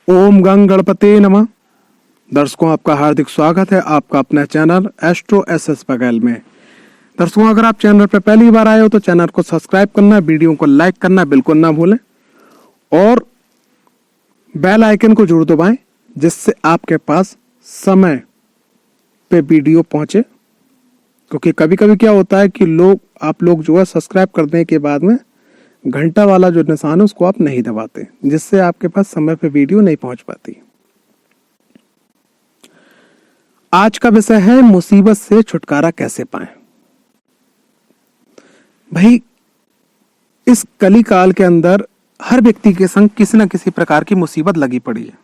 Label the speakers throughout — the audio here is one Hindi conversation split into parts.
Speaker 1: ओम गंग गणपते नमः। दर्शकों, आपका हार्दिक स्वागत है आपका अपना चैनल एस्ट्रो एसएस बघेल में। दर्शकों, अगर आप चैनल पर पहली बार आए हो तो चैनल को सब्सक्राइब करना, वीडियो को लाइक करना बिल्कुल ना भूलें और बेल आइकन को जरूर दबाएं जिससे आपके पास समय पे वीडियो पहुंचे। क्योंकि कभी कभी क्या होता है कि आप लोग जो है सब्सक्राइब करने के बाद में घंटा वाला जो निशान है उसको आप नहीं दबाते, जिससे आपके पास समय पे वीडियो नहीं पहुंच पाती। आज का विषय है मुसीबत से छुटकारा कैसे पाएं। भाई, इस कली काल के अंदर हर व्यक्ति के संग किसी न किसी प्रकार की मुसीबत लगी पड़ी है।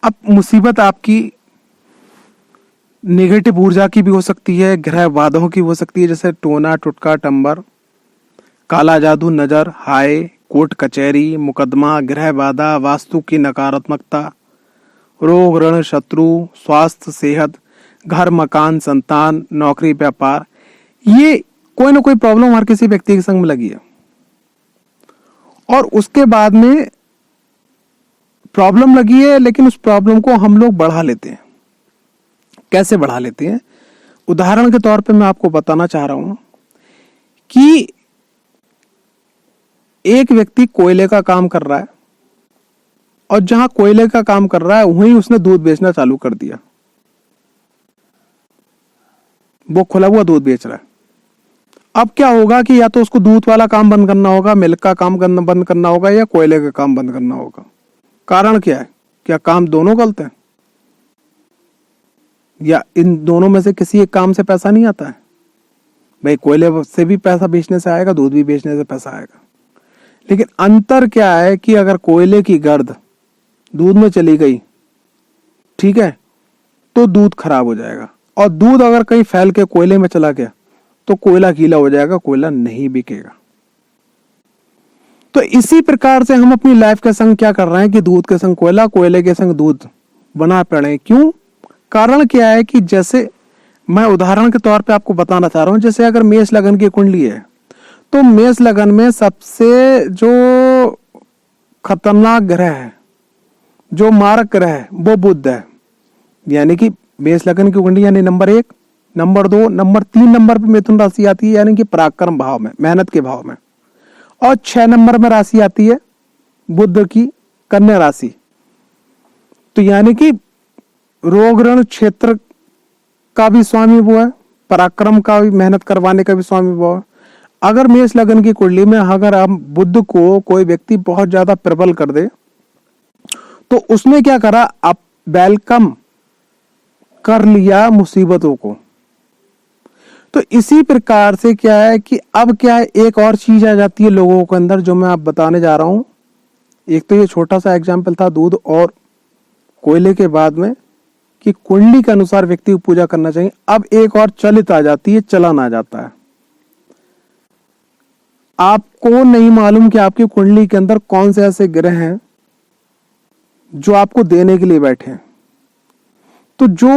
Speaker 1: अब मुसीबत आपकी नेगेटिव ऊर्जा की भी हो सकती है, ग्रह बाधाओं की हो सकती है, जैसे टोना टुटका टंबर, काला जादू, नजर, हाय, कोर्ट कचहरी, मुकदमा, ग्रह बाधा, वास्तु की नकारात्मकता, रोग ऋण शत्रु, स्वास्थ्य सेहत, घर मकान संतान, नौकरी व्यापार, ये कोई ना कोई प्रॉब्लम हर किसी व्यक्ति के संग में लगी है। और उसके बाद में प्रॉब्लम लगी है, लेकिन उस प्रॉब्लम को हम लोग बढ़ा लेते हैं। कैसे बढ़ा लेते हैं? उदाहरण के तौर पे मैं आपको बताना चाह रहा हूं कि एक व्यक्ति कोयले का काम कर रहा है और जहां कोयले का काम कर रहा है वहीं उसने दूध बेचना चालू कर दिया। वो खुला हुआ दूध बेच रहा है। अब क्या होगा कि या तो उसको दूध वाला काम बंद करना होगा, मिल्क का काम बंद करना होगा, या कोयले का काम बंद करना होगा। कारण क्या है? क्या काम दोनों गलत है? या इन दोनों में से किसी एक काम से पैसा नहीं आता है? भाई, कोयले से भी पैसा बेचने से आएगा, दूध भी बेचने से पैसा आएगा। लेकिन अंतर क्या है कि अगर कोयले की गर्द दूध में चली गई, ठीक है, तो दूध खराब हो जाएगा। और दूध अगर कहीं फैल के कोयले में चला गया तो कोयला गीला हो जाएगा, कोयला नहीं बिकेगा। तो इसी प्रकार से हम अपनी लाइफ के संग क्या कर रहे हैं कि दूध के संग कोयला, कोयले के संग दूध बना पड़े। क्यों? कारण क्या है कि जैसे मैं उदाहरण के तौर पे आपको बताना चाह रहा हूं, जैसे अगर मेष लगन की कुंडली है तो मेष लगन में सबसे जो खतरनाक ग्रह है, जो मारक ग्रह है, वो बुध है। यानी कि मेष लगन की कुंडली यानी नंबर 1, नंबर 2, नंबर 3 नंबर पे मिथुन राशि आती है, यानी कि पराक्रम भाव में, मेहनत के भाव में। और 6 नंबर में राशि आती है बुध की कन्या राशि। तो यानी कि रोग ऋण क्षेत्र का भी स्वामी वो है, पराक्रम का भी, मेहनत करवाने का भी स्वामी वो है। अगर मेष लगन की कुंडली में अगर हम बुध को कोई व्यक्ति बहुत ज्यादा प्रबल कर दे तो उसने क्या करा, अब वेलकम कर लिया मुसीबतों को। तो इसी प्रकार से क्या है कि अब क्या है, एक और चीज आ जाती है लोगों के अंदर जो मैं आप बताने जा रहा हूं। एक तो ये छोटा सा एग्जाम्पल था दूध और कोयले के बाद में कि कुंडली के अनुसार व्यक्ति को पूजा करना चाहिए। अब एक और चलित आ जाती है, चलन आ जाता है। आपको नहीं मालूम कि आपकी कुंडली के अंदर कौन से ऐसे ग्रह हैं जो आपको देने के लिए बैठे हैं। तो जो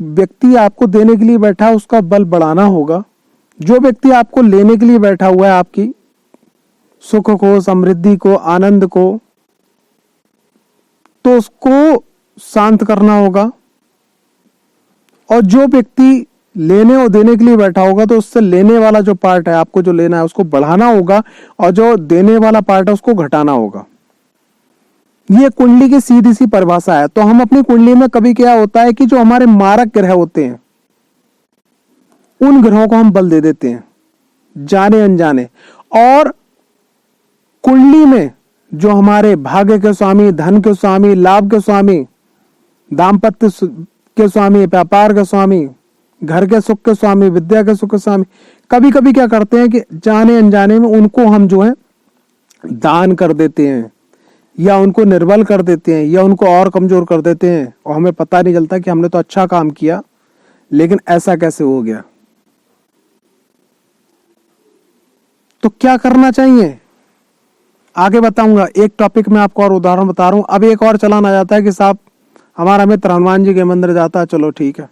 Speaker 1: व्यक्ति आपको देने के लिए बैठा है उसका बल बढ़ाना होगा। जो व्यक्ति आपको लेने के लिए बैठा हुआ है आपकी सुख को, समृद्धि को, आनंद को, तो उसको शांत करना होगा। और जो व्यक्ति लेने और देने के लिए बैठा होगा तो उससे लेने वाला जो पार्ट है, आपको जो लेना है उसको बढ़ाना होगा, और जो देने वाला पार्ट है उसको घटाना होगा। ये कुंडली की सीधी सी परिभाषा है। तो हम अपनी कुंडली में कभी क्या होता है कि जो हमारे मारक ग्रह होते हैं उन ग्रहों को हम बल दे देते हैं जाने अनजाने। और कुंडली में जो हमारे भाग्य के स्वामी, धन के स्वामी, लाभ के स्वामी, दाम्पत्य के स्वामी, व्यापार के स्वामी, घर के सुख के स्वामी, विद्या के सुख के स्वामी, कभी कभी क्या करते हैं कि जाने अनजाने में उनको हम जो है दान कर देते हैं, या उनको निर्बल कर देते हैं, या उनको और कमजोर कर देते हैं, और हमें पता नहीं चलता कि हमने तो अच्छा काम किया लेकिन ऐसा कैसे हो गया। तो क्या करना चाहिए आगे बताऊंगा। एक टॉपिक में आपको और उदाहरण बता रहा हूं। अब एक और चलन आ जाता है कि साहब हमारा मित्र हनुमान जी के मंदिर जाता है, चलो ठीक है,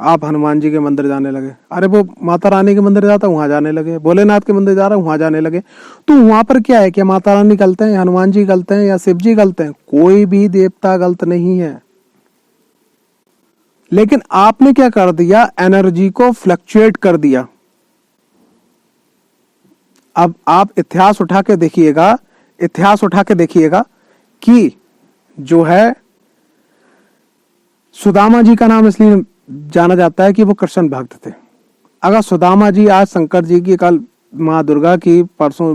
Speaker 1: आप हनुमान जी के मंदिर जाने लगे, अरे वो माता रानी के मंदिर जाता वहां जाने लगे, भोलेनाथ के मंदिर जा रहा वहां जाने लगे। तो वहां पर क्या है, क्या माता रानी गलत है, हनुमान जी गलत हैं, या शिव जी गलत हैं? कोई भी देवता गलत नहीं है। लेकिन आपने क्या कर दिया, एनर्जी को फ्लक्चुएट कर दिया। अब आप इतिहास उठा के देखिएगा, इतिहास उठा के देखिएगा कि जो है सुदामा जी का नाम इसलिए जाना जाता है कि वो कृष्ण भक्त थे। अगर सुदामा जी आज शंकर जी की, कल माँ दुर्गा की, परसों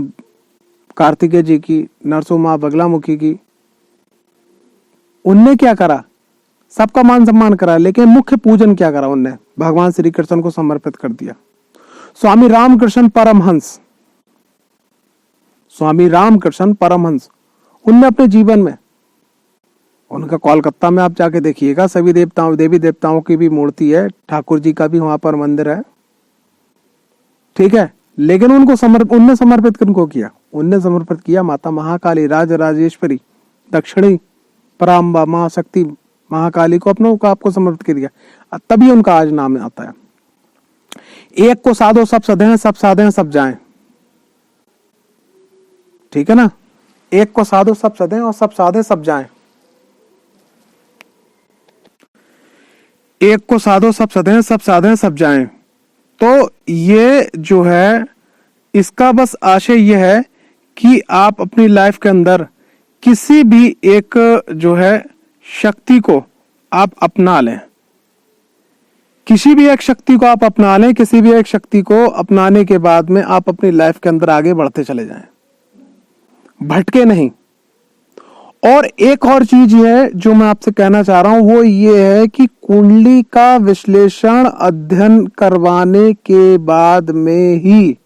Speaker 1: कार्तिकेय जी की, नरसों माँ बगलामुखी की, उनने क्या करा, सबका मान सम्मान करा, लेकिन मुख्य पूजन क्या करा, उनने भगवान श्री कृष्ण को समर्पित कर दिया। स्वामी रामकृष्ण परमहंस, स्वामी रामकृष्ण परमहंस, उनने अपने जीवन में, उनका कोलकाता में आप जाके देखिएगा, सभी देवताओं देवी देवताओं की भी मूर्ति है, ठाकुर जी का भी वहां पर मंदिर है, ठीक है। लेकिन उनको उनने समर्पित किनको किया? उनने समर्पित किया माता महाकाली, राज राजेश्वरी, दक्षिणी पराम्बा, महाशक्ति महाकाली को, अपनों को आपको समर्पित कर दिया। तभी उनका आज नाम आता है। एक को साधो सब सधे, सब साधे सब जाएं, ठीक है ना। एक को साधो सब सधे और सब साधे सब जाएं। एक को साधो सब सधे, सब साधे सब जाएं। तो ये जो है, इसका बस आशय यह है कि आप अपनी लाइफ के अंदर किसी भी एक जो है शक्ति को आप अपना लें, किसी भी एक शक्ति को आप अपना लें, किसी भी एक शक्ति को अपनाने के बाद में आप अपनी लाइफ के अंदर आगे बढ़ते चले जाएं, भटके नहीं। और एक और चीज है जो मैं आपसे कहना चाह रहा हूं, वो ये है कि कुंडली का विश्लेषण अध्ययन करवाने के बाद में ही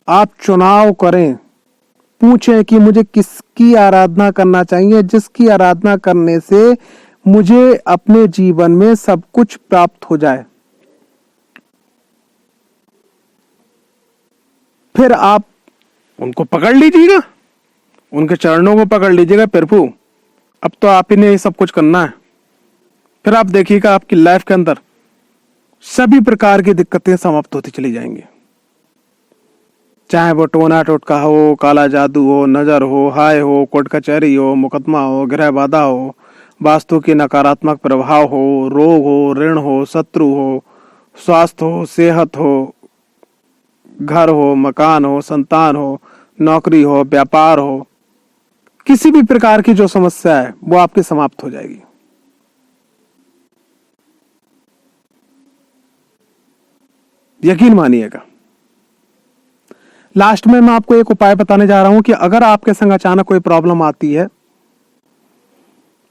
Speaker 1: आप चुनाव करें। पूछें कि मुझे किसकी आराधना करना चाहिए, जिसकी आराधना करने से मुझे अपने जीवन में सब कुछ प्राप्त हो जाए। फिर आप उनको पकड़ लीजिएगा, उनके चरणों को पकड़ लीजिएगा, प्रभु अब तो आप ही ने ये सब कुछ करना है। फिर आप देखिएगा आपकी लाइफ के अंदर सभी प्रकार की दिक्कतें समाप्त होती चली जाएंगी, चाहे वो टोना टोटका हो, काला जादू हो, नजर हो, हाय हो, कोर्ट कचहरी हो, मुकदमा हो, गृह बाधा हो, वास्तु की नकारात्मक प्रभाव हो, रोग हो, ऋण हो, शत्रु हो, स्वास्थ्य हो, सेहत हो, घर हो, मकान हो, संतान हो, नौकरी हो, व्यापार हो, किसी भी प्रकार की जो समस्या है वो आपकी समाप्त हो जाएगी। यकीन मानिएगा। लास्ट में मैं आपको एक उपाय बताने जा रहा हूं कि अगर आपके संग अचानक कोई प्रॉब्लम आती है,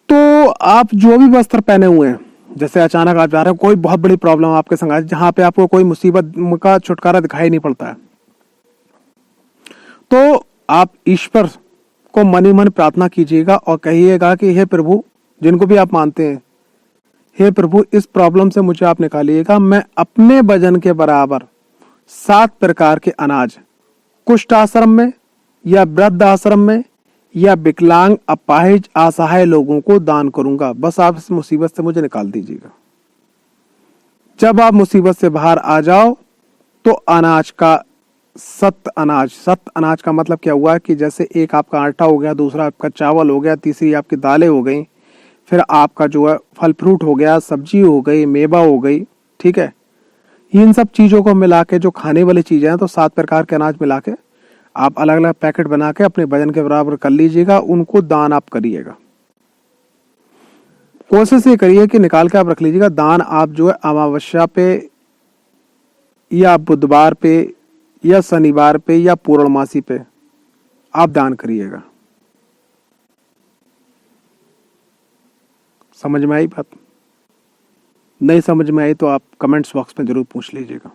Speaker 1: तो आप जो भी वस्त्र पहने हुए हैं, जैसे अचानक आप जा रहे हो, कोई बहुत बड़ी प्रॉब्लम आपके संग आई जहां पे आपको कोई मुसीबत का छुटकारा दिखाई नहीं पड़ता है, तो आप ईश्वर को मन ही मन प्रार्थना कीजिएगा और कहिएगा कि हे प्रभु, जिनको भी आप मानते हैं, हे प्रभु इस प्रॉब्लम से मुझे आप निकालिएगा। मैं अपने वजन के बराबर 7 प्रकार के अनाज कुष्ठ आश्रम में या वृद्ध आश्रम में या विकलांग, अपाहिज, असहाय लोगों को दान करूंगा। बस आप इस मुसीबत से मुझे निकाल दीजिएगा। जब आप मुसीबत से बाहर आ जाओ तो अनाज का सत अनाज का मतलब क्या हुआ कि जैसे एक आपका आटा हो गया, दूसरा आपका चावल हो गया, तीसरी आपकी दालें हो गई, फिर आपका जो है फल फ्रूट हो गया, सब्जी हो गई, मेवा हो गई, ठीक है। इन सब चीजों को मिला के जो खाने वाली चीजें हैं, तो 7 प्रकार के अनाज मिला के आप अलग अलग पैकेट बना के अपने वजन के बराबर कर लीजिएगा, उनको दान आप करिएगा। कोशिश ये करिए कि निकाल के आप रख लीजिएगा। दान आप जो है अमावस्या पे या बुधवार पे या शनिवार पे या पूर्णमासी पे आप दान करिएगा। समझ में आई बात? नहीं समझ में आई तो आप कमेंट्स बॉक्स में जरूर पूछ लीजिएगा।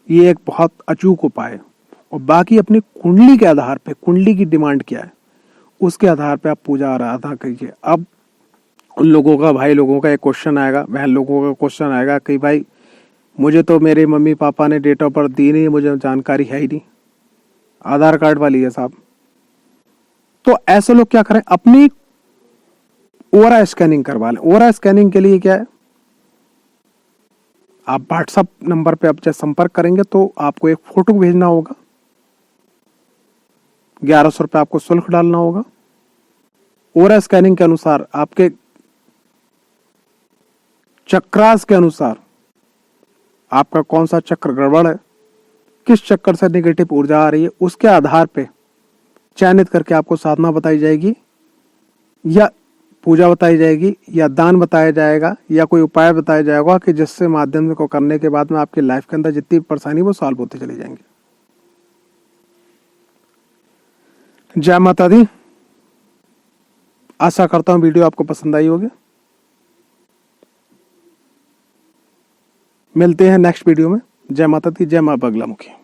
Speaker 1: ये एक बहुत अचूक उपाय है। और बाकी अपनी कुंडली के आधार पे, कुंडली की डिमांड क्या है उसके आधार पे आप पूजा आराधना करिए। अब उन लोगों का, भाई लोगों का एक क्वेश्चन आएगा, बहन लोगों का क्वेश्चन आएगा कि भाई मुझे तो मेरे मम्मी पापा ने डेट ऑफ बर्थ दी नहीं, मुझे जानकारी है ही नहीं, आधार कार्ड वाली है साहब। तो ऐसे लोग क्या करें, अपनी ओरा स्कैनिंग करवा लें। ओरा स्कैनिंग के लिए क्या है, आप व्हाट्सएप नंबर पे आप जब संपर्क करेंगे तो आपको एक फोटो भेजना होगा, 1100 रुपये आपको शुल्क डालना होगा। और स्कैनिंग के अनुसार आपके चक्रास के अनुसार आपका कौन सा चक्र गड़बड़ है, किस चक्कर से नेगेटिव ऊर्जा आ रही है, उसके आधार पे चयनित करके आपको साधना बताई जाएगी या पूजा बताई जाएगी या दान बताया जाएगा या कोई उपाय बताया जाएगा कि जिससे माध्यम को करने के बाद में आपकी लाइफ के अंदर जितनी परेशानी वो सॉल्व होती चली जाएंगी। जय माता दी। आशा करता हूं वीडियो आपको पसंद आई होगी। मिलते हैं नेक्स्ट वीडियो में। जय माता दी, जय मां बगलामुखी।